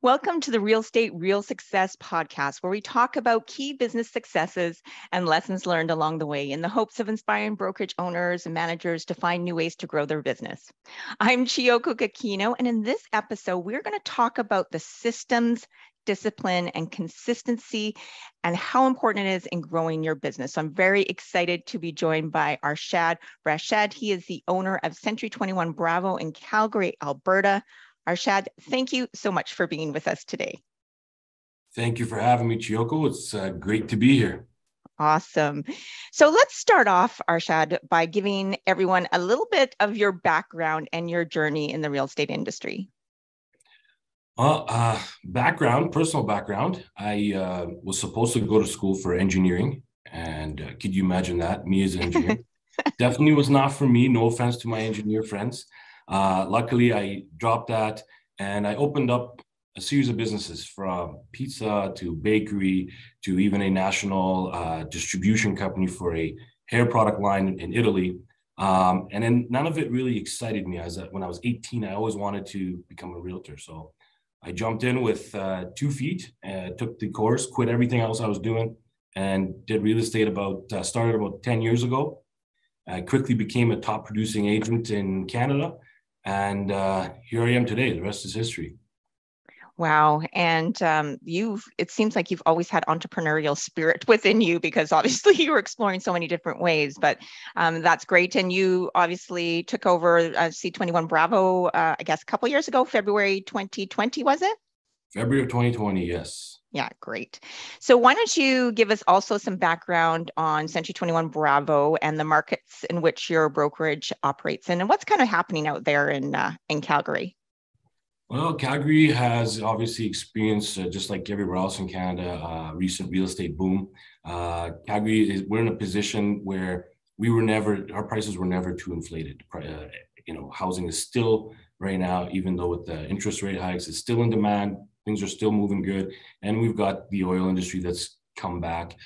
Welcome to the Real Estate Real Success podcast, where we talk about key business successes and lessons learned along the way in the hopes of inspiring brokerage owners and managers to find new ways to grow their business. I'm Chiyoko Kakino, and in this episode, we're going to talk about the systems, discipline, and consistency and how important it is in growing your business. So I'm very excited to be joined by Arshad Rashad. He is the owner of Century 21 Bravo in Calgary, Alberta. Arshad, thank you so much for being with us today. Thank you for having me, Chiyoko. It's great to be here. Awesome. So let's start off, Arshad, by giving everyone a little bit of your background and your journey in the real estate industry. Well, personal background. I was supposed to go to school for engineering. And could you imagine that? Me as an engineer. Definitely was not for me. No offense to my engineer friends. Luckily, I dropped that and I opened up a series of businesses, from pizza to bakery to even a national distribution company for a hair product line in Italy. And then none of it really excited me. When I was 18, I always wanted to become a realtor. So I jumped in with 2 feet, took the course, quit everything else I was doing, and did real estate started about 10 years ago. I quickly became a top producing agent in Canada. And here I am today. The rest is history. Wow. And it seems like you've always had entrepreneurial spirit within you, because obviously you were exploring so many different ways, but that's great. And you obviously took over C21 Bravo, I guess, a couple of years ago, February 2020, was it? February of 2020, yes. Yeah, great. So why don't you give us also some background on Century 21 Bravo and the markets in which your brokerage operates in, and what's kind of happening out there in Calgary? Well, Calgary has obviously experienced, just like everywhere else in Canada, recent real estate boom. We're in a position where our prices were never too inflated. Housing is still right now, even though with the interest rate hikes, it's still in demand. Things are still moving good. And we've got the oil industry that's come back.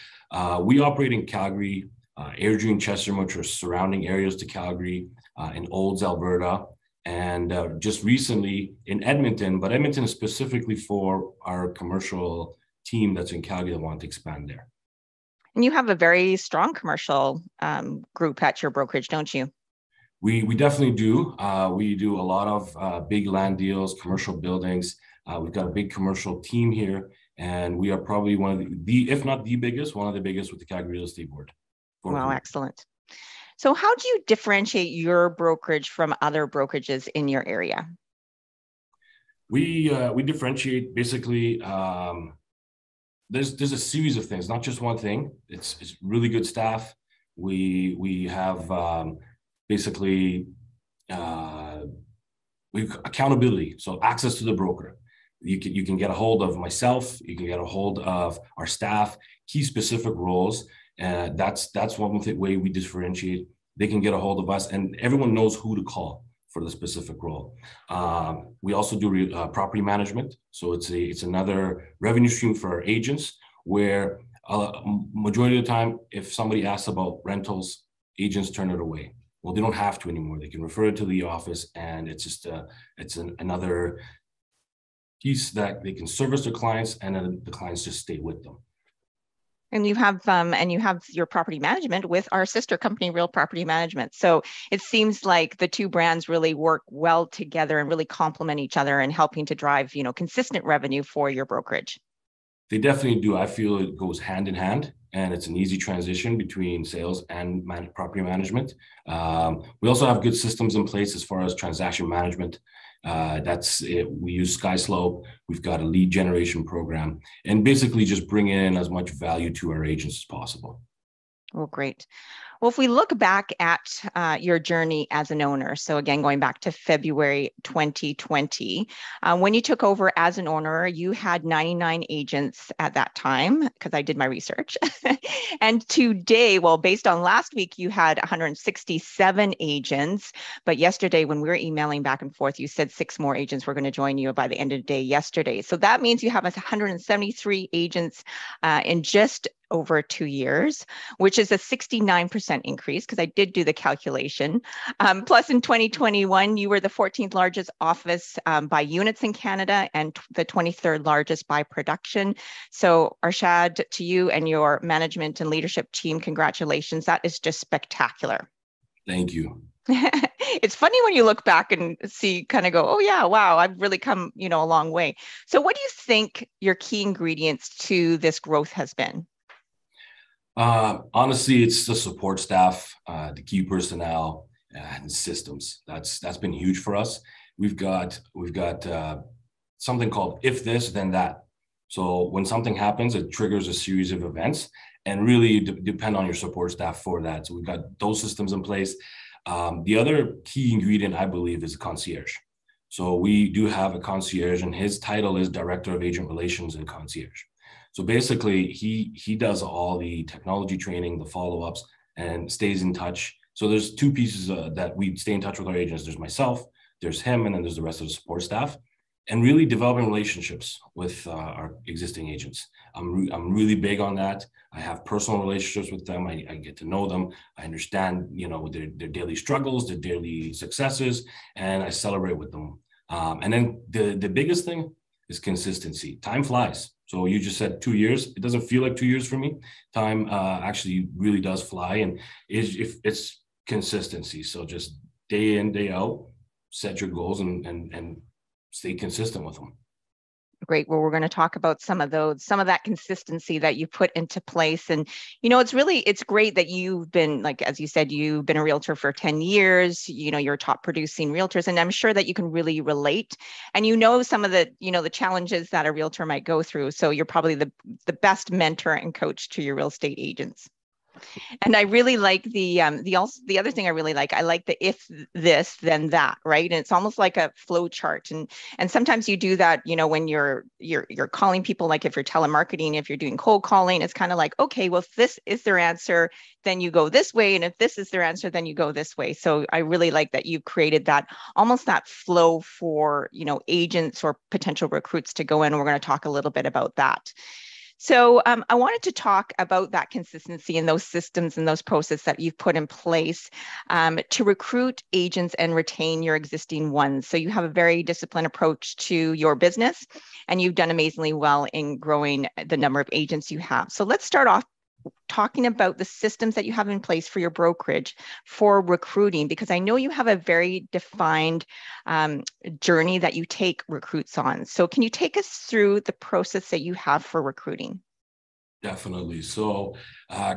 We operate in Calgary, Airdrie and Chestermere, which are surrounding areas to Calgary, in Olds, Alberta, and just recently in Edmonton, but Edmonton is specifically for our commercial team that's in Calgary that want to expand there. And you have a very strong commercial group at your brokerage, don't you? We definitely do. We do a lot of big land deals, commercial buildings. We've got a big commercial team here, and we are probably one of if not the biggest, one of the biggest with the Calgary Real Estate Board. Wow, excellent. So how do you differentiate your brokerage from other brokerages in your area? We differentiate basically. There's a series of things, not just one thing. It's really good staff. We have basically we've accountability, so access to the broker. You can get a hold of myself. You can get a hold of our staff, key specific roles. That's one way we differentiate. They can get a hold of us, and everyone knows who to call for the specific role. We also do property management, so it's another revenue stream for our agents. Where majority of the time, if somebody asks about rentals, agents turn it away. Well, they don't have to anymore. They can refer it to the office, and it's just another piece that they can service their clients, and then the clients just stay with them. And you have your property management with our sister company, Real Property Management. So it seems like the two brands really work well together and really complement each other and helping to drive, consistent revenue for your brokerage. They definitely do. I feel it goes hand in hand, and it's an easy transition between sales and property management. We also have good systems in place as far as transaction management. That's it. We use SkySlope. We've got a lead generation program, and basically just bring in as much value to our agents as possible. Well, great. Well, if we look back at your journey as an owner, so again, going back to February 2020, when you took over as an owner, you had 99 agents at that time, because I did my research. And today, well, based on last week, you had 167 agents. But yesterday, when we were emailing back and forth, you said 6 more agents were going to join you by the end of the day yesterday. So that means you have 173 agents in just over 2 years, which is a 69% 20% increase because I did do the calculation. Plus in 2021, you were the 14th largest office by units in Canada and the 23rd largest by production. So Arshad, to you and your management and leadership team, congratulations. That is just spectacular. Thank you. It's funny when you look back and see, kind of go, oh yeah, wow, I've really come, a long way. So what do you think your key ingredients to this growth has been? Honestly, it's the support staff, the key personnel, and systems. That's been huge for us. We've got something called if this, then that. So when something happens, it triggers a series of events, and really depend on your support staff for that. So we've got those systems in place. The other key ingredient, I believe, is a concierge. So we do have a concierge, and his title is Director of Agent Relations and Concierge. So basically, he does all the technology training, the follow-ups, and stays in touch. So there's two pieces that we stay in touch with our agents. There's myself, there's him, and then there's the rest of the support staff. And really developing relationships with our existing agents. I'm really big on that. I have personal relationships with them. I get to know them. I understand, their daily struggles, their daily successes, and I celebrate with them. And then the biggest thing is consistency. Time flies. So you just said 2 years. It doesn't feel like 2 years for me. Time actually really does fly, and if it's consistency. So just day in, day out, set your goals and stay consistent with them. Great. Well, we're going to talk about some of that consistency that you put into place. And, it's great that you've been, like, as you said, you've been a realtor for 10 years, you're top producing realtors, and I'm sure that you can really relate, and some of the, the challenges that a realtor might go through. So you're probably the best mentor and coach to your real estate agents. And I really like the other thing I like the if this then that, right? And it's almost like a flow chart. And sometimes you do that, when you're calling people, like if you're telemarketing, if you're doing cold calling, it's kind of like, okay, well, if this is their answer, then you go this way. And if this is their answer, then you go this way. So I really like that you've created that almost that flow for, agents or potential recruits to go in. And we're going to talk a little bit about that. So I wanted to talk about that consistency and those systems and those processes that you've put in place to recruit agents and retain your existing ones. So you have a very disciplined approach to your business, and you've done amazingly well in growing the number of agents you have. So let's start off talking about the systems that you have in place for your brokerage for recruiting, because I know you have a very defined journey that you take recruits on. So can you take us through the process that you have for recruiting? Definitely. So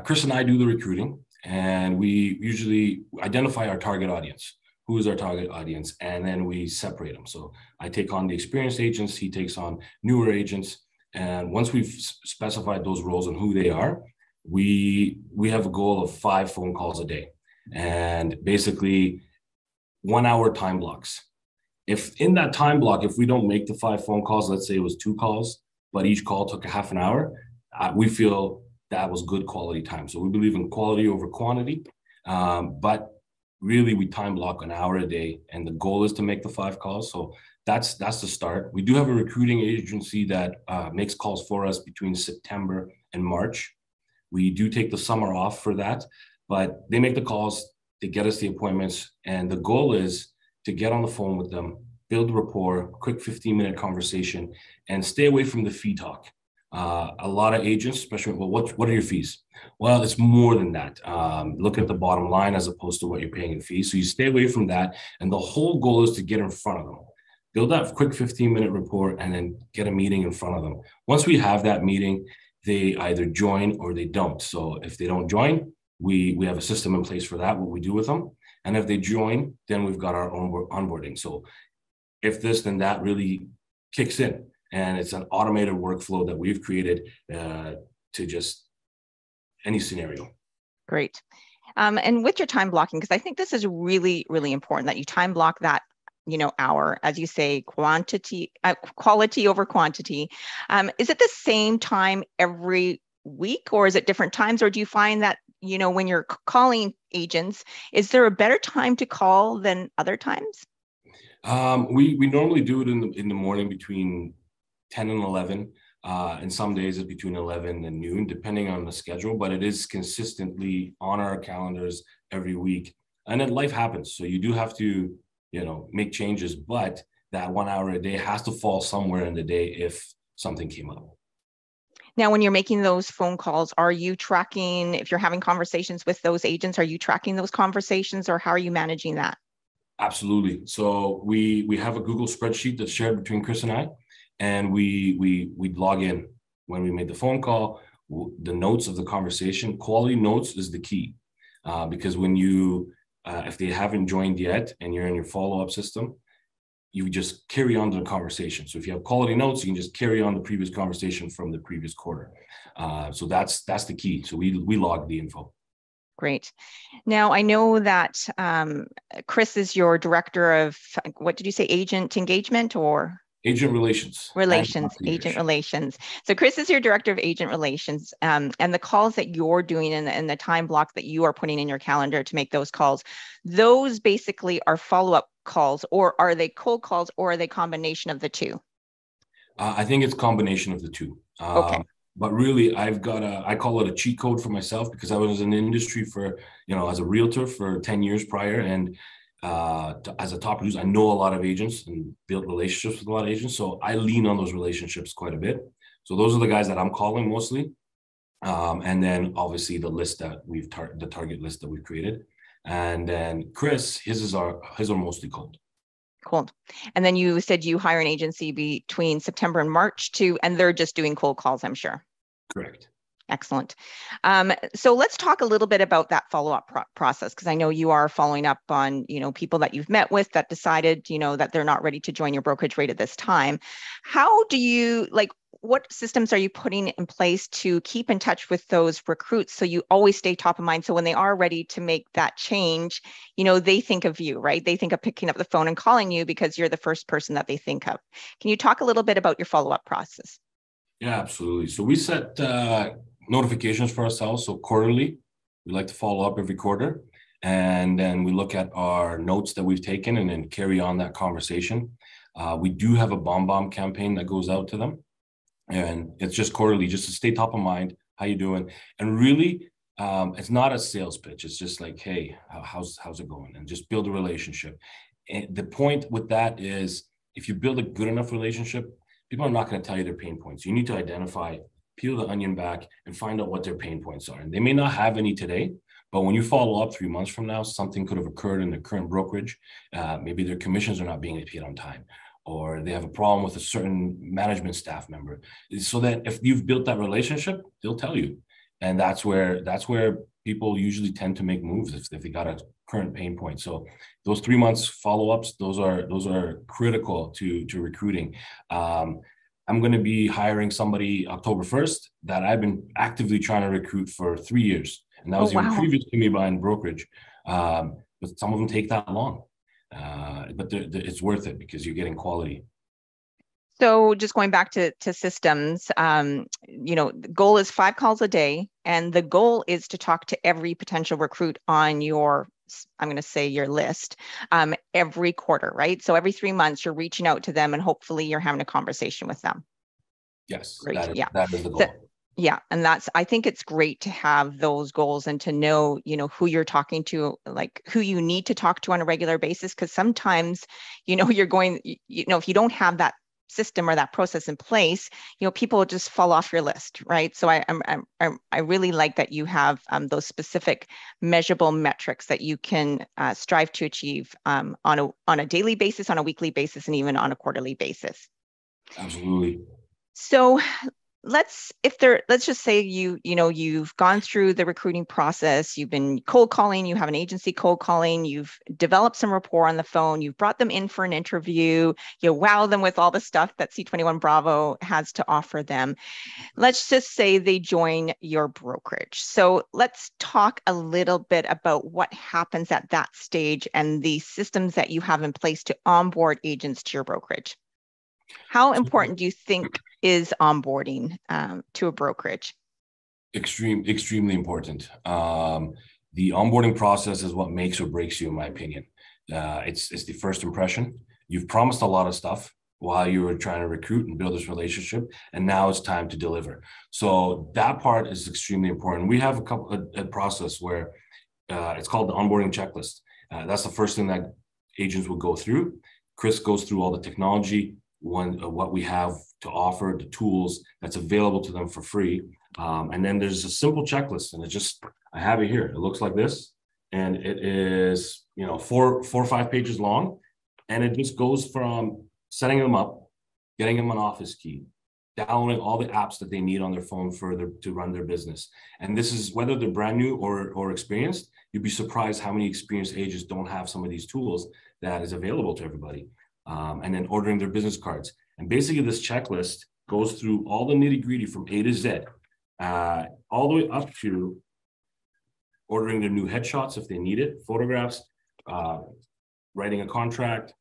Chris and I do the recruiting, and we usually identify our target audience. Who is our target audience? And then we separate them. So I take on the experienced agents, he takes on newer agents. And once we've specified those roles and who they are, we have a goal of 5 phone calls a day, and basically 1 hour time blocks. If in that time block, if we don't make the 5 phone calls, let's say it was 2 calls, but each call took a half an hour, we feel that was good quality time. So we believe in quality over quantity, but really we time block an hour a day, and the goal is to make the 5 calls. So that's the start. We do have a recruiting agency that makes calls for us between September and March. We do take the summer off for that, but they make the calls, they get us the appointments, and the goal is to get on the phone with them, build rapport, quick 15-minute conversation, and stay away from the fee talk. A lot of agents, especially, well, what are your fees? Well, it's more than that. Look at the bottom line as opposed to what you're paying in fees. So you stay away from that, and the whole goal is to get in front of them. Build that quick 15-minute rapport, and then get a meeting in front of them. Once we have that meeting, they either join or they don't. So if they don't join, we have a system in place for that, what we do with them. And if they join, then we've got our own onboarding. So if this, then that really kicks in. And it's an automated workflow that we've created to just any scenario. Great. And with your time blocking, because I think this is really, really important that you time block that hour, as you say, quality over quantity. Is it the same time every week, or is it different times? Or do you find that, when you're calling agents, is there a better time to call than other times? We normally do it in the morning between 10 and 11. And some days it's between 11 and noon, depending on the schedule, but it is consistently on our calendars every week. And then life happens. So you do have to, make changes, but that 1 hour a day has to fall somewhere in the day if something came up. Now, when you're making those phone calls, are you tracking, if you're having conversations with those agents, are you tracking those conversations, or how are you managing that? Absolutely. So we have a Google spreadsheet that's shared between Chris and I, and we log in when we made the phone call, the notes of the conversation. Quality notes is the key, because when if they haven't joined yet and you're in your follow-up system, you just carry on the conversation. So if you have quality notes, you can just carry on the previous conversation from the previous quarter. So that's the key. So we log the info. Great. Now, I know that Chris is your director of, what did you say, agent engagement or? Agent relations. Agent relations. So Chris is your director of agent relations, and the calls that you're doing and the time block that you are putting in your calendar to make those calls, those basically are follow-up calls, or are they cold calls, or are they combination of the two? I think it's a combination of the two. Okay. But really, I call it a cheat code for myself, because I was in the industry for, as a realtor for 10 years prior. And as a top producer, I know a lot of agents and built relationships with a lot of agents. So I lean on those relationships quite a bit. So those are the guys that I'm calling mostly. And then obviously the list that the target list that we've created. And then Chris, his are mostly cold. Cool. And then you said you hire an agency between September and March and they're just doing cold calls, I'm sure. Correct. Excellent. So let's talk a little bit about that follow-up process, because I know you are following up on, people that you've met with that decided, that they're not ready to join your brokerage rate at this time. How do you, what systems are you putting in place to keep in touch with those recruits so you always stay top of mind? So when they are ready to make that change, they think of you, right? They think of picking up the phone and calling you because you're the first person that they think of. Can you talk a little bit about your follow-up process? Yeah, absolutely. So we set notifications for ourselves. So quarterly, we like to follow up every quarter. And then we look at our notes that we've taken and then carry on that conversation. We do have a bomb campaign that goes out to them. And it's just quarterly, just to stay top of mind. How you doing? And really, it's not a sales pitch. It's just like, hey, how's it going? And just build a relationship. And the point with that is, if you build a good enough relationship, people are not going to tell you their pain points. You need to identify, peel the onion back, and find out what their pain points are. And they may not have any today, but when you follow up 3 months from now, something could have occurred in their current brokerage. Maybe their commissions are not being paid on time, or they have a problem with a certain management staff member. So that if you've built that relationship, they'll tell you. And that's where people usually tend to make moves if they got a current pain point. So those 3 months follow-ups, those are critical to recruiting. I'm going to be hiring somebody October 1st that I've been actively trying to recruit for 3 years. And that was even previous to me buying brokerage. But some of them take that long. But it's worth it because you're getting quality. So just going back to systems, the goal is 5 calls a day, and the goal is to talk to every potential recruit on your list every quarter, right? So every 3 months you're reaching out to them and hopefully you're having a conversation with them. Yes, great. That is the goal. And I think it's great to have those goals and to know, who you're talking to, like who you need to talk to on a regular basis. Because sometimes, you're going, if you don't have that system or that process in place, people just fall off your list, right? So I really like that you have those specific measurable metrics that you can strive to achieve on a daily basis, on a weekly basis, and even on a quarterly basis. Absolutely. So let's just say you've gone through the recruiting process, you've been cold calling, you have an agency cold calling, you've developed some rapport on the phone, you've brought them in for an interview, you wow them with all the stuff that C21 Bravo has to offer them. Let's just say they join your brokerage. So let's talk a little bit about what happens at that stage and the systems that you have in place to onboard agents to your brokerage. How important do you think is onboarding to a brokerage? Extremely important. The onboarding process is what makes or breaks you, in my opinion. It's the first impression. You've promised a lot of stuff. while you were trying to recruit and build this relationship. And now it's time to deliver. So that part is extremely important. We have a process where it's called the onboarding checklist. That's the first thing that agents will go through. Chris goes through all the technology, what we have to offer, the tools that's available to them for free. And then there's a simple checklist, and I have it here. It looks like this, and it is, 4 or 5 pages long. And it just goes from setting them up, getting them an office key, downloading all the apps that they need on their phone to run their business. And this is whether they're brand new or experienced. You'd be surprised how many experienced agents don't have some of these tools that is available to everybody. And then ordering their business cards. And basically this checklist goes through all the nitty gritty from A to Z, all the way up to ordering their new headshots if they need it, photographs, writing a contract,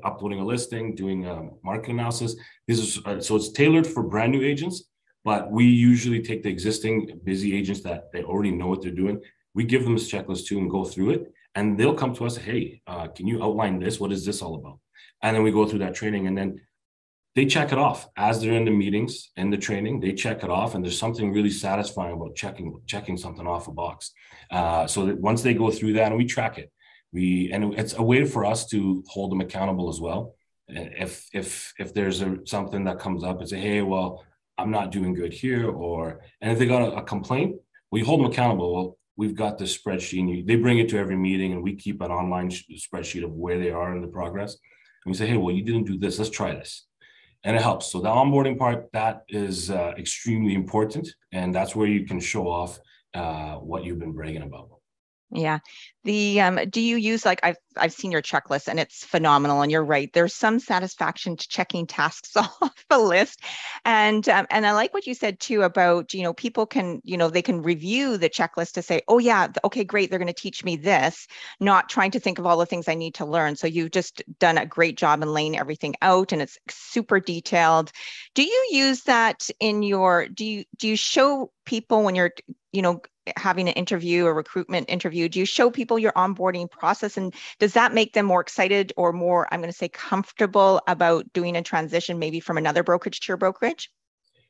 uploading a listing, doing a market analysis. So it's tailored for brand new agents, but we usually take the existing busy agents that they already know what they're doing. We give them this checklist too and go through it, and they'll come to us, hey, can you outline this? What is this all about? And then we go through that training, and then they check it off as they're in the meetings and the training. They check it off, and there's something really satisfying about checking something off a box. So that once they go through that, and we track it, and it's a way for us to hold them accountable as well. If there's something that comes up and say, hey, well, I'm not doing good here, and if they got a complaint, we hold them accountable. Well, we've got this spreadsheet, and they bring it to every meeting, and we keep an online spreadsheet of where they are in the progress. And we say, hey, well, you didn't do this. Let's try this. And it helps. So the onboarding part, that is extremely important. And that's where you can show off what you've been bragging about. Yeah. Do you use, like, I've seen your checklist and it's phenomenal, and you're right. There's some satisfaction to checking tasks off a list. And I like what you said too about, people can, they can review the checklist to say, oh yeah, okay, great. They're going to teach me this, not trying to think of all the things I need to learn. So you've just done a great job in laying everything out, and it's super detailed. Do you use that in do you show people when you're, having an interview, a recruitment interview, do you show people your onboarding process, and does that make them more excited or more, I'm going to say, comfortable about doing a transition maybe from another brokerage to your brokerage?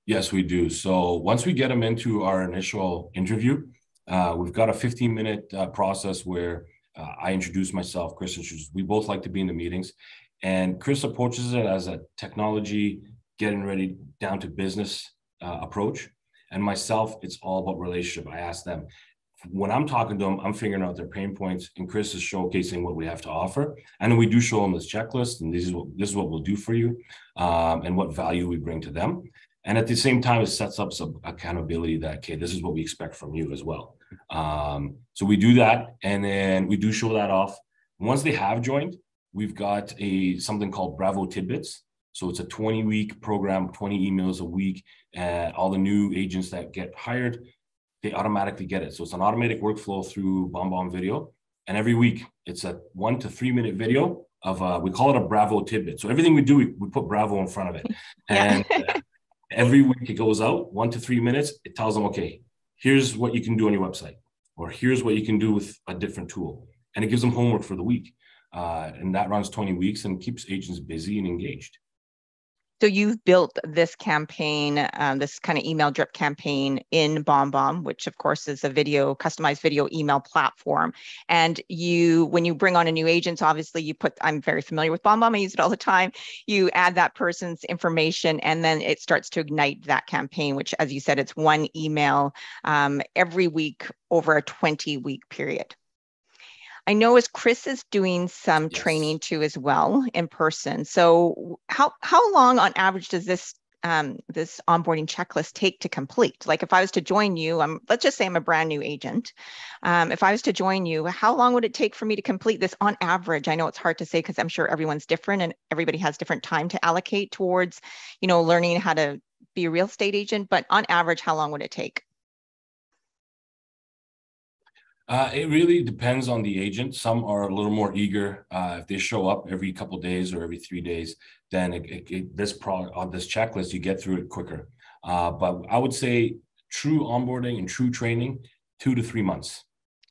Yes, we do. So once we get them into our initial interview, we've got a 15-minute process where I introduce myself, Chris introduces. We both like to be in the meetings, and Chris approaches it as a technology, getting ready down to business approach. And myself, it's all about relationship. I ask them, when I'm talking to them, I'm figuring out their pain points, and Chris is showcasing what we have to offer. And then we do show them this checklist, and this is what we'll do for you, and what value we bring to them. And at the same time, it sets up some accountability that, okay, this is what we expect from you as well. So we do that, and then we do show that off. Once they have joined, we've got something called Bravo Tidbits. So it's a 20-week program, 20 emails a week, and all the new agents that get hired, they automatically get it. So it's an automatic workflow through BombBomb Video. And every week, it's a 1 to 3 minute video of, we call it a Bravo tidbit. So everything we do, we put Bravo in front of it. And every week it goes out, 1 to 3 minutes. It tells them, okay, here's what you can do on your website, or here's what you can do with a different tool. And it gives them homework for the week. And that runs 20 weeks and keeps agents busy and engaged. So you've built this campaign, this kind of email drip campaign in BombBomb, which of course is a customized video email platform. And when you bring on a new agent, obviously I'm very familiar with BombBomb. I use it all the time. You add that person's information, and then it starts to ignite that campaign, which, as you said, it's one email every week over a 20-week period. I know as Chris is doing some training too as well in person. So how long on average does this onboarding checklist take to complete? Like if I was to join you, let's just say I'm a brand new agent. If I was to join you, how long would it take for me to complete this on average? I know it's hard to say because I'm sure everyone's different and everybody has different time to allocate towards, learning how to be a real estate agent. But on average, how long would it take? It really depends on the agent. Some are a little more eager. If they show up every couple of days or every 3 days, then on this checklist, you get through it quicker. But I would say true onboarding and true training, 2 to 3 months.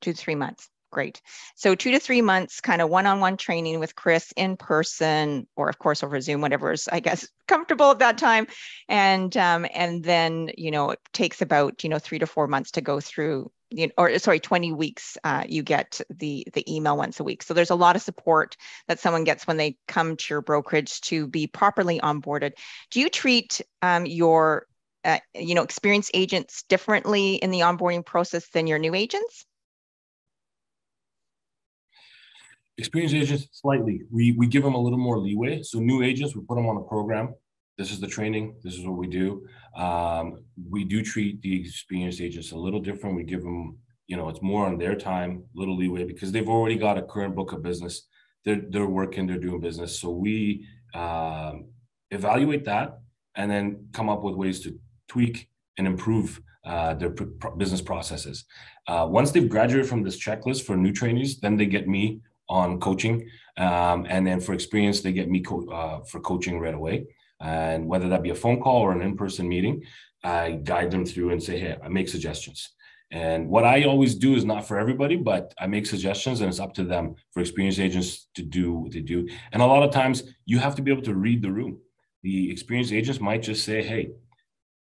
2 to 3 months. Great. So 2 to 3 months, kind of one-on-one training with Chris in person, or of course over Zoom, whatever is, I guess, comfortable at that time. And then, it takes about, 3 to 4 months to go through, 20 weeks, you get the email once a week. So there's a lot of support that someone gets when they come to your brokerage to be properly onboarded. Do you treat your, experienced agents differently in the onboarding process than your new agents? Experienced agents, slightly. We give them a little more leeway. So new agents, we put them on a program. This is the training. This is what we do. We do treat the experienced agents a little different. We give them, it's more on their time, little leeway, because they've already got a current book of business. They're working, they're doing business. So we evaluate that and then come up with ways to tweak and improve their business processes. Once they've graduated from this checklist for new trainees, then they get me on coaching, and then for experience they get me for coaching right away, and whether that be a phone call or an in-person meeting, I guide them through and say, hey, I make suggestions. And what I always do is not for everybody, but I make suggestions, and it's up to them, for experienced agents, to do what they do. And a lot of times you have to be able to read the room. The experienced agents might just say, hey,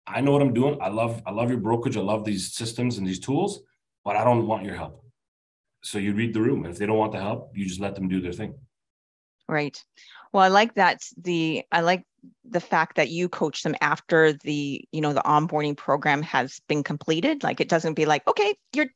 I know what I'm doing. I love your brokerage. I love these systems and these tools, but I don't want your help. So you read the room. And if they don't want the help, you just let them do their thing. Right. Well, I like that. I like the fact that you coach them after the onboarding program has been completed. Like, it doesn't be like, okay, you're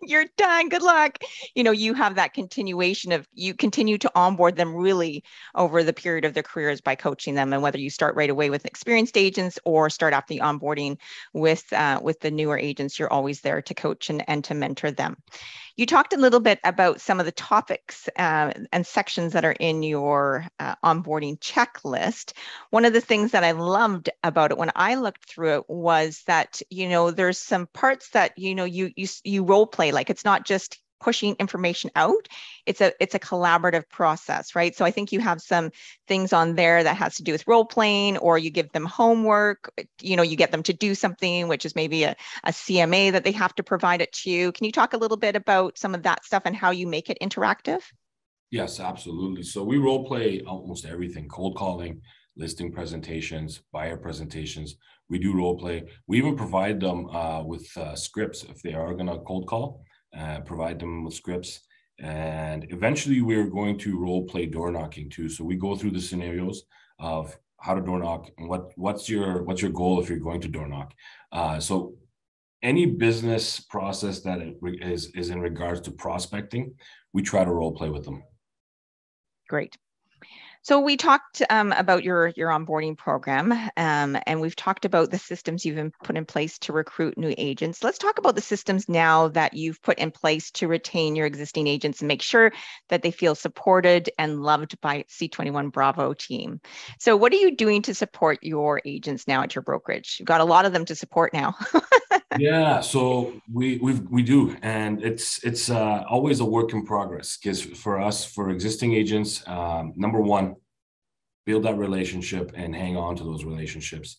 you're done, good luck. You have that continuation of, you continue to onboard them really over the period of their careers by coaching them. And whether you start right away with experienced agents or start off the onboarding with the newer agents, you're always there to coach and to mentor them. You talked a little bit about some of the topics and sections that are in your onboarding checklist. One of the things that I loved about it when I looked through it was that, there's some parts that, you role play. Like, it's not just pushing information out. It's a collaborative process, right? So I think you have some things on there that has to do with role playing, or you give them homework, you get them to do something, which is maybe a CMA that they have to provide it to you. Can you talk a little bit about some of that stuff and how you make it interactive? Yes, absolutely. So we role play almost everything: cold calling, listing presentations, buyer presentations. We do role play. We even provide them with scripts if they are going to cold call. Provide them with scripts, and eventually we're going to role play door knocking too. So we go through the scenarios of how to door knock and what's your goal if you're going to door knock. So any business process that is in regards to prospecting, we try to role play with them. Great. So we talked about your onboarding program, and we've talked about the systems you've put in place to recruit new agents. Let's talk about the systems now that you've put in place to retain your existing agents and make sure that they feel supported and loved by C21 Bravo team. So what are you doing to support your agents now at your brokerage? You've got a lot of them to support now. Yeah, so we do, and it's always a work in progress, because for us, for existing agents, number one, build that relationship and hang on to those relationships.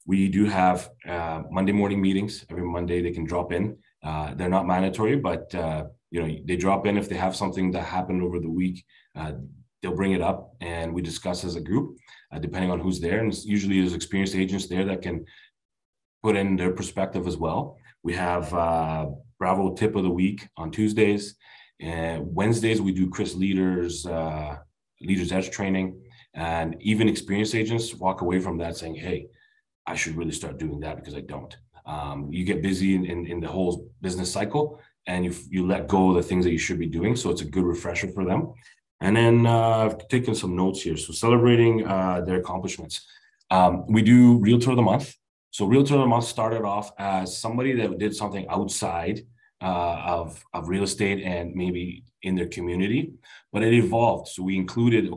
We do have Monday morning meetings. Every Monday they can drop in. They're not mandatory, but they drop in if they have something that happened over the week. They'll bring it up, and we discuss as a group, depending on who's there. And usually there's experienced agents there that can put in their perspective as well. We have Bravo tip of the week on Tuesdays, and Wednesdays we do Chris Leader's Edge training, and even experienced agents walk away from that saying, hey, I should really start doing that because I don't. You get busy in the whole business cycle, and you let go of the things that you should be doing. So it's a good refresher for them. And then I've taken some notes here. So celebrating their accomplishments. We do Realtor of the Month. So Realtor of the Month started off as somebody that did something outside of real estate and maybe in their community, but it evolved. So we included,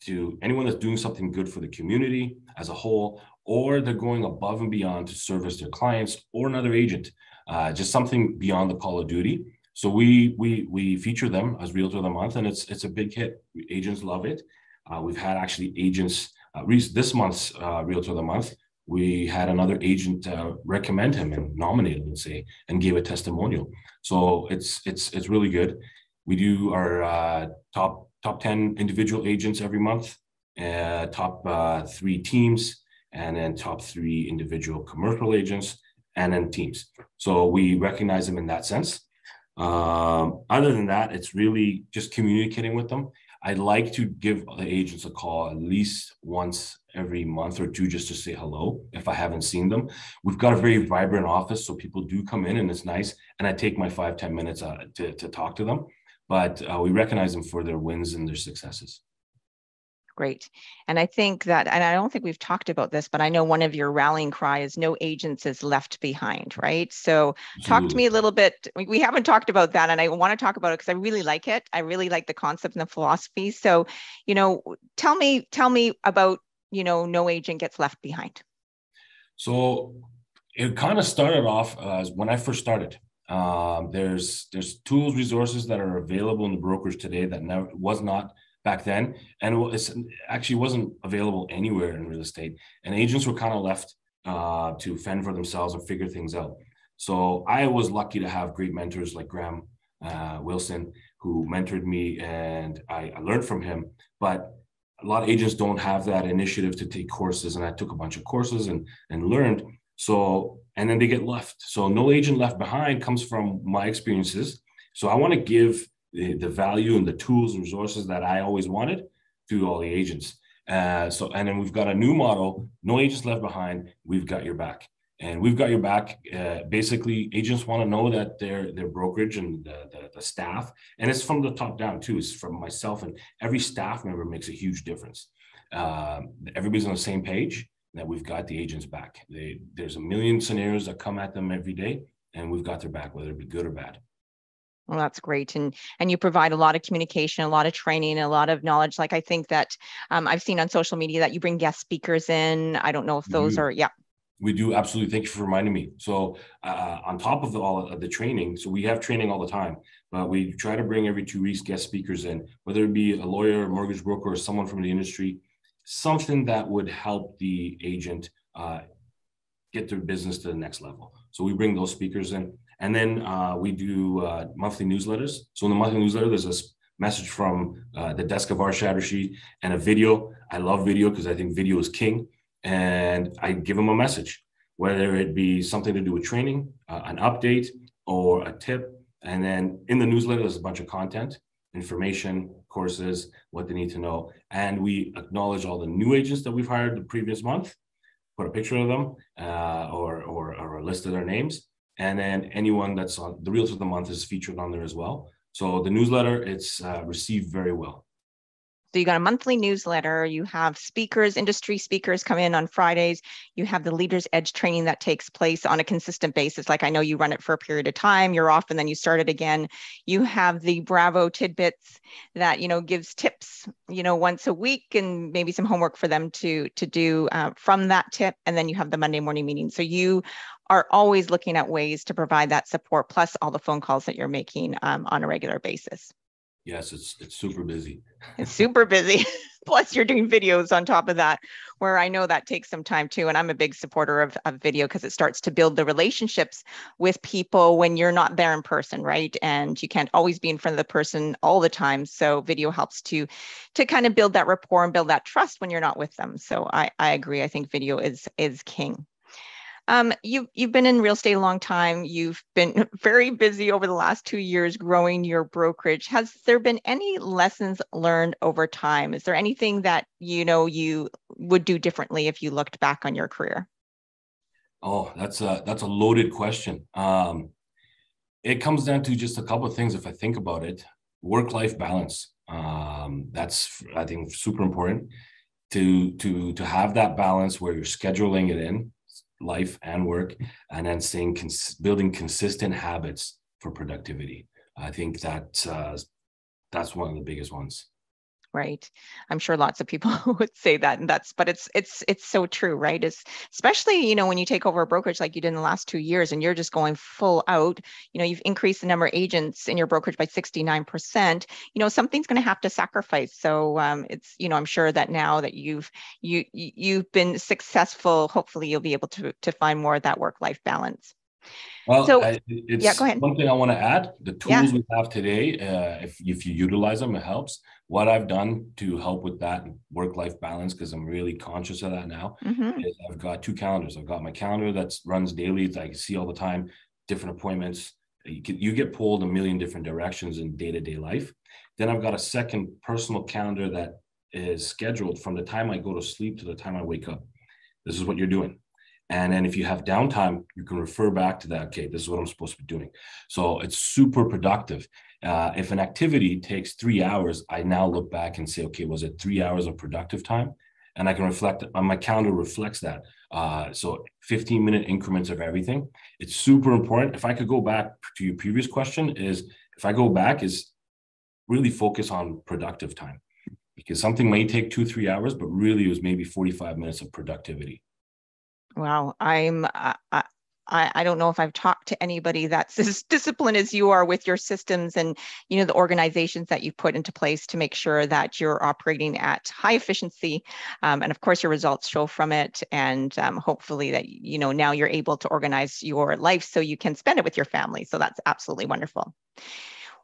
to anyone that's doing something good for the community as a whole, or they're going above and beyond to service their clients or another agent, just something beyond the call of duty. So we feature them as Realtor of the Month, and it's a big hit. Agents love it. We've had actually agents, this month's Realtor of the Month, we had another agent recommend him and nominate him and gave a testimonial. So it's really good. We do our top 10 individual agents every month, top 3 teams, and then top 3 individual commercial agents, and then teams. So we recognize them in that sense. Other than that, it's really just communicating with them. I'd like to give the agents a call at least once every month or 2 just to say hello if I haven't seen them. We've got a very vibrant office, so people do come in and it's nice. And I take my 5-10 minutes to talk to them. But we recognize them for their wins and their successes. Great. And I think that, and I don't think we've talked about this, but I know one of your rallying cry is no agents is left behind, right? So Talk to me a little bit. We haven't talked about that, and I want to talk about it because I really like it. I really like the concept and the philosophy. So, tell me about, no agent gets left behind. So it kind of started off as when I first started. There's tools, resources that are available in the brokerage today that never was not back then, and it actually wasn't available anywhere in real estate, and agents were kind of left to fend for themselves and figure things out. So I was lucky to have great mentors like Graham Wilson, who mentored me, and I learned from him. But a lot of agents don't have that initiative to take courses, and I took a bunch of courses and learned. So, and then they get left. So no agent left behind comes from my experiences. So I want to give the value and the tools and resources that I always wanted to all the agents. And then we've got a new model: no agents left behind. We've got your back, and we've got your back. Basically, agents want to know that their brokerage and the staff, and it's from the top down too. It's from myself, and every staff member makes a huge difference. Everybody's on the same page, that we've got the agents back. There's a million scenarios that come at them every day, and we've got their back, whether it be good or bad. Well, that's great. And you provide a lot of communication, a lot of training, a lot of knowledge. Like I think that I've seen on social media that you bring guest speakers in. I don't know if those are, yeah. We do, absolutely. Thank you for reminding me. So on top of all of the training, so we have training all the time, but we try to bring every 2 weeks guest speakers in, whether it be a lawyer, a mortgage broker, or someone from the industry, something that would help the agent get their business to the next level. So we bring those speakers in. And then we do monthly newsletters. So in the monthly newsletter, there's a message from the desk of Arshad Rashad and a video. I love video because I think video is king. And I give them a message, whether it be something to do with training, an update, or a tip. And then in the newsletter, there's a bunch of content, information, courses, what they need to know. And we acknowledge all the new agents that we've hired the previous month, put a picture of them or a list of their names. And then anyone that's on the Realtor of the Month is featured on there as well. So the newsletter, it's received very well. So you got a monthly newsletter, you have speakers, industry speakers come in on Fridays, you have the Leaders Edge training that takes place on a consistent basis. Like I know you run it for a period of time, you're off and then you start it again. You have the Bravo tidbits that, gives tips, once a week and maybe some homework for them to do from that tip. And then you have the Monday morning meeting. So you are always looking at ways to provide that support, plus all the phone calls that you're making on a regular basis. Yes, it's super busy. It's super busy. Plus you're doing videos on top of that, where I know that takes some time too. And I'm a big supporter of video because it starts to build the relationships with people when you're not there in person, right? And you can't always be in front of the person all the time. So video helps to kind of build that rapport and build that trust when you're not with them. So I agree. I think video is king. You've been in real estate a long time. You've been very busy over the last 2 years growing your brokerage. Has there been any lessons learned over time? Is there anything that you would do differently if you looked back on your career? Oh, that's a loaded question. It comes down to just a couple of things if I think about it. Work-life balance. That's, I think, super important to have that balance where you're scheduling it in, life and work, and then building consistent habits for productivity. I think that's one of the biggest ones. Right. I'm sure lots of people would say that, and but it's so true, right? Especially, when you take over a brokerage like you did in the last 2 years and you're just going full out, you've increased the number of agents in your brokerage by 69%, something's going to have to sacrifice. So it's, I'm sure that now that you've been successful, hopefully you'll be able to find more of that work-life balance. Well, So yeah, it's go ahead. one thing I want to add. The Yeah. tools we have today, if you utilize them, it helps. What I've done to help with that work-life balance, because I'm really conscious of that now, is I've got 2 calendars. I've got my calendar that runs daily, that I can see all the time, different appointments. You get pulled a million different directions in day-to-day life. Then I've got a second personal calendar that is scheduled from the time I go to sleep to the time I wake up. This is what you're doing. And then if you have downtime, you can refer back to that. Okay, this is what I'm supposed to be doing. So it's super productive. If an activity takes 3 hours, I now look back and say, okay, was it 3 hours of productive time? And I can reflect on my calendar reflects that. So 15-minute increments of everything. It's super important. If I could go back to your previous question, is really focus on productive time, because something may take 2-3 hours, but really it was maybe 45 minutes of productivity. Wow, I don't know if I've talked to anybody that's as disciplined as you are with your systems and the organizations that you've put into place to make sure that you're operating at high efficiency, and of course your results show from it, and hopefully that now you're able to organize your life so you can spend it with your family. So that's absolutely wonderful.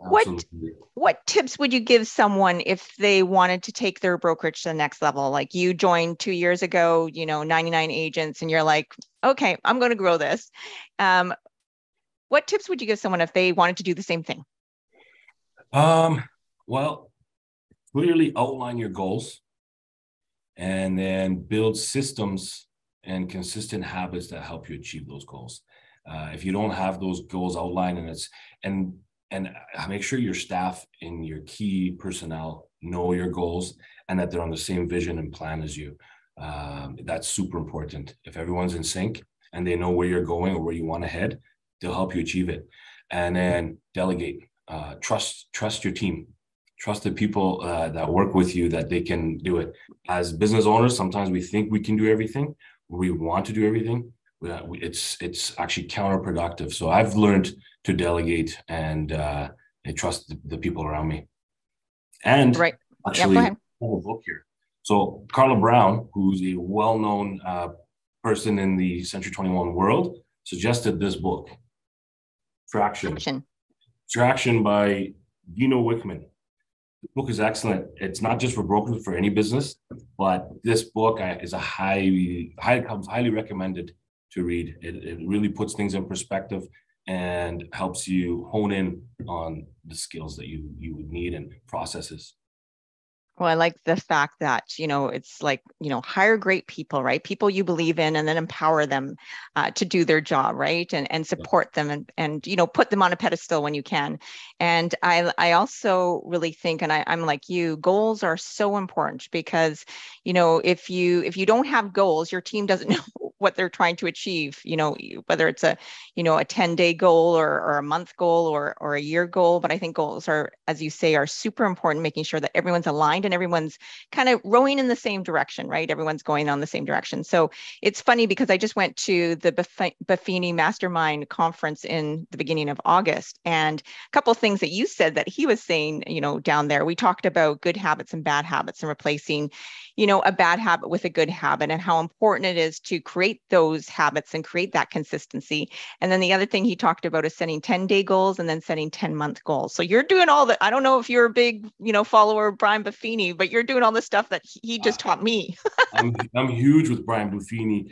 Absolutely. What tips would you give someone if they wanted to take their brokerage to the next level? Like you joined 2 years ago, 99 agents, and you're like, okay, I'm going to grow this. What tips would you give someone if they wanted to do the same thing? Well, clearly outline your goals and then build systems and consistent habits that help you achieve those goals. If you don't have those goals outlined, and make sure your staff and your key personnel know your goals and that they're on the same vision and plan as you. That's super important. If everyone's in sync and they know where you're going or where you want to head, they'll help you achieve it. And then delegate. Trust your team. Trust the people that work with you, that they can do it. As business owners, sometimes we think we can do everything. We want to do everything. It's actually counterproductive. So I've learned to delegate and trust the people around me. And right. Actually, I have a book here. So Carla Brown, who's a well-known person in the Century 21 world, suggested this book, Traction by Gino Wickman. The book is excellent. It's not just for brokers, for any business, but this book is highly recommended to read. It really puts things in perspective and helps you hone in on the skills that you would need and processes. Well, I like the fact that, it's like, hire great people, right? People you believe in, and then empower them to do their job, right? And support them and put them on a pedestal when you can. And I also really think, and I'm like you, goals are so important because, if you don't have goals, your team doesn't know what they're trying to achieve, whether it's a 10-day goal or a month goal or a year goal. But I think goals are, as you say, are super important, making sure that everyone's aligned and everyone's kind of rowing in the same direction, right? Everyone's going on the same direction. So it's funny because I just went to the Buffini Mastermind conference in the beginning of August, and a couple of things that you said that he was saying, down there, we talked about good habits and bad habits and replacing, a bad habit with a good habit, and how important it is to create those habits and create that consistency. And then the other thing he talked about is setting 10-day goals and then setting 10-month goals. So you're doing all that. I don't know if you're a big, follower of Brian Buffini, but you're doing all the stuff that he just taught me. I'm huge with Brian Buffini.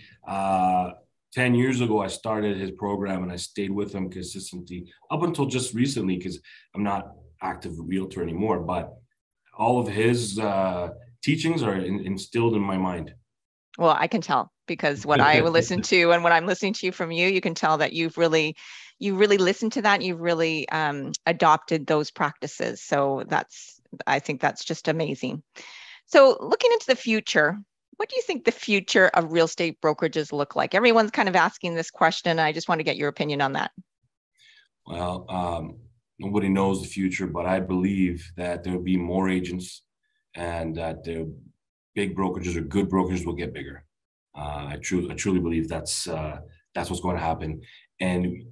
10 years ago, I started his program and I stayed with him consistently up until just recently, because I'm not active realtor anymore, but all of his teachings are instilled in my mind. Well, I can tell, because what I will listen to and what I'm listening to from you can tell that you've really listened to that. And you've really adopted those practices. So I think that's just amazing. So looking into the future, what do you think the future of real estate brokerages look like? Everyone's kind of asking this question. I just want to get your opinion on that. Well, nobody knows the future, but I believe that there will be more agents and that the big brokerages or good brokerages will get bigger. I truly believe that's what's going to happen. And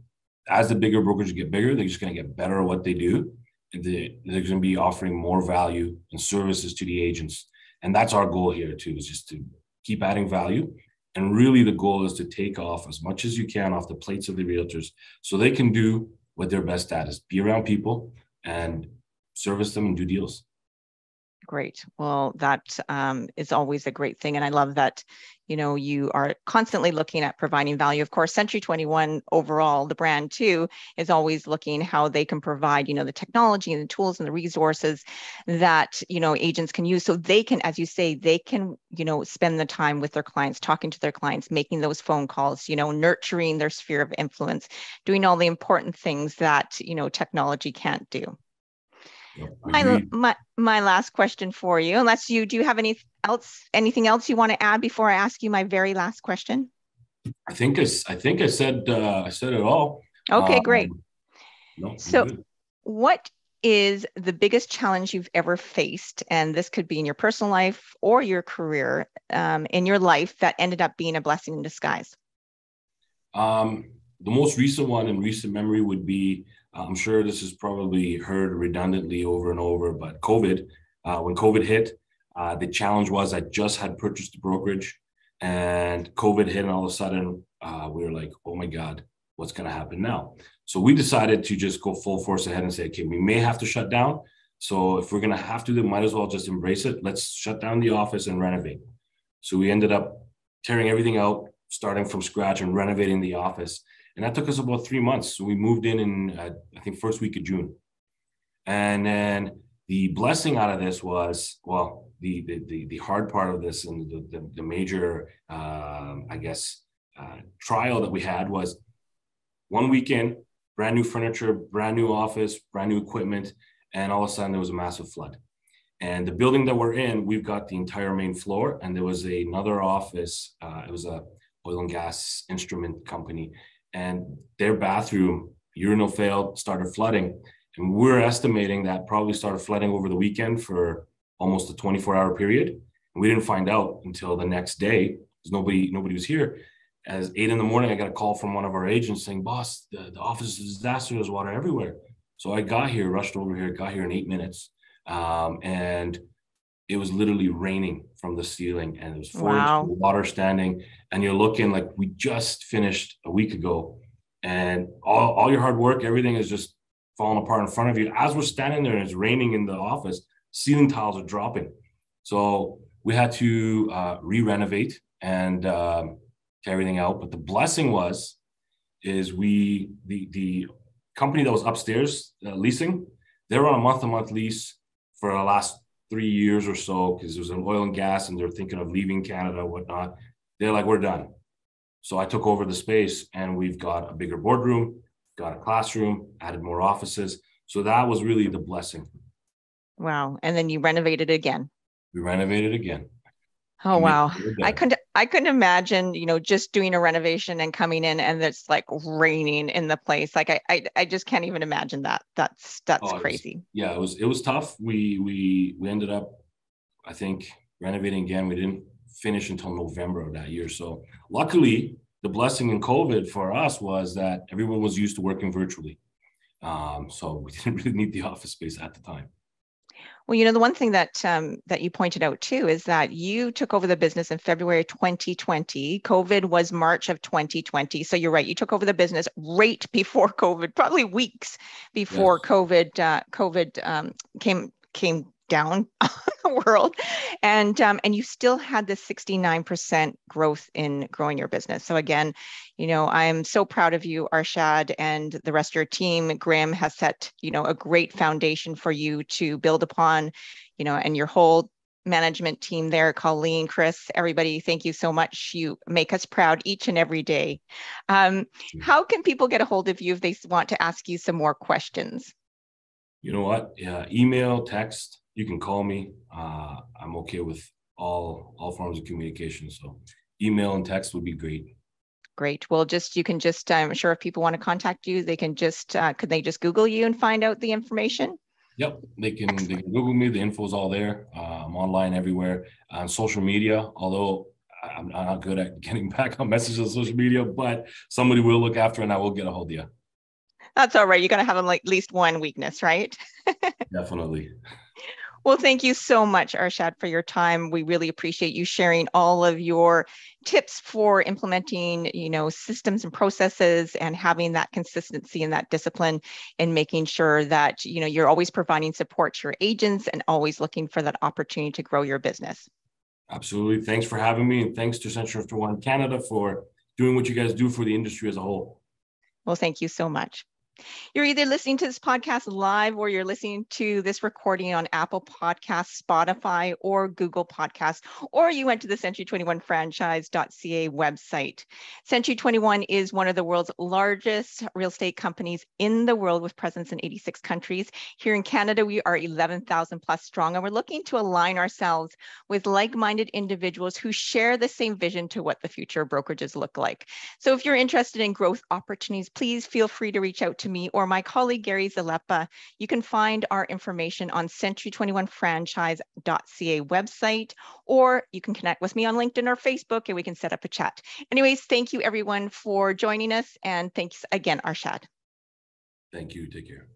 as the bigger brokerages get bigger, they're just going to get better at what they do. They're going to be offering more value and services to the agents. And that's our goal here too, is just to keep adding value. And really the goal is to take off as much as you can off the plates of the realtors so they can do what they're best at, is be around people and service them and do deals. Great. Well, that is always a great thing. And I love that, you are constantly looking at providing value. Of course, Century 21 overall, the brand too, is always looking how they can provide, the technology and the tools and the resources that, agents can use. So they can, as you say, they can, spend the time with their clients, talking to their clients, making those phone calls, nurturing their sphere of influence, doing all the important things that, technology can't do. My last question for you, unless do you have anything else you want to add before I ask you my very last question? I think I said it all. Okay, great. No, so what is the biggest challenge you've ever faced? And this could be in your personal life or your career, in your life, that ended up being a blessing in disguise. The most recent one in recent memory would be, I'm sure this is probably heard redundantly over and over, but COVID. When COVID hit, the challenge was I just had purchased a brokerage and COVID hit, and all of a sudden we were like, oh my God, what's going to happen now? So we decided to just go full force ahead and say, okay, we may have to shut down. So if we're going to have to, might as well just embrace it. Let's shut down the office and renovate. So we ended up tearing everything out, starting from scratch and renovating the office. And that took us about 3 months. So we moved in I think, first week of June. And then the blessing out of this was, well, the hard part of this and the major, trial that we had was 1 weekend, brand new furniture, brand new office, brand new equipment. And all of a sudden there was a massive flood. And the building that we're in, we've got the entire main floor. And there was another office. It was a oil and gas instrument company. And their bathroom urinal failed, started flooding. And we're estimating that probably started flooding over the weekend for almost a 24-hour period. And we didn't find out until the next day because nobody was here. At 8 a.m, I got a call from one of our agents saying, boss, the office is a disaster. There's water everywhere. So I rushed over here, got here in 8 minutes. And it was literally raining from the ceiling, and it was 4 inches of water standing. And you're looking like we just finished a week ago, and all your hard work, everything is just falling apart in front of you. As we're standing there and it's raining in the office, ceiling tiles are dropping. So we had to re-renovate and tear everything out. But the blessing is the company that was upstairs leasing, they were on a month-to-month lease for the last 3 years or so, because it was an oil and gas and they're thinking of leaving Canada and whatnot. They're like, we're done. So I took over the space, and we've got a bigger boardroom, got a classroom, added more offices. So that was really the blessing. Wow. And then you renovated again. We renovated again. Oh, wow. I couldn't imagine, just doing a renovation and coming in and it's like raining in the place. Like I just can't even imagine that. That's crazy. It was tough. We ended up, I think, renovating again. We didn't finish until November of that year. So luckily, the blessing in COVID for us was that everyone was used to working virtually. So we didn't really need the office space at the time. Well, the one thing that you pointed out too is that you took over the business in February 2020. COVID was March of 2020. So you're right. You took over the business right before COVID, probably weeks before COVID came down the world, and you still had this 69% growth in growing your business. So again, I am so proud of you, Arshad, and the rest of your team. Graham has set, a great foundation for you to build upon, and your whole management team there, Colleen, Chris, everybody, thank you so much. You make us proud each and every day. How can people get a hold of you if they want to ask you some more questions? You know what? Yeah, email, text. You can call me. I'm okay with all forms of communication. So email and text would be great. Great. Well, you can just, I'm sure if people want to contact you, they can just, could they just Google you and find out the information? Yep, they can Google me. The info's all there. I'm online everywhere on social media. Although I'm not good at getting back on messages on social media, but somebody will look after, and I will get a hold of you. That's all right. You're going to have like at least one weakness, right? Definitely. Well, thank you so much, Arshad, for your time. We really appreciate you sharing all of your tips for implementing, systems and processes and having that consistency and that discipline and making sure that, you're always providing support to your agents and always looking for that opportunity to grow your business. Absolutely. Thanks for having me, and thanks to Central After One Canada for doing what you guys do for the industry as a whole. Well, thank you so much. You're either listening to this podcast live or you're listening to this recording on Apple Podcasts, Spotify, or Google Podcasts, or you went to the century21franchise.ca website. Century 21 is one of the world's largest real estate companies in the world with presence in 86 countries. Here in Canada, we are 11,000 plus strong, and we're looking to align ourselves with like-minded individuals who share the same vision to what the future of brokerages look like. So if you're interested in growth opportunities, please feel free to reach out to me or my colleague, Gary Zalepa. You can find our information on century21franchise.ca website, or you can connect with me on LinkedIn or Facebook and we can set up a chat. Anyways, thank you everyone for joining us. And thanks again, Arshad. Thank you. Take care.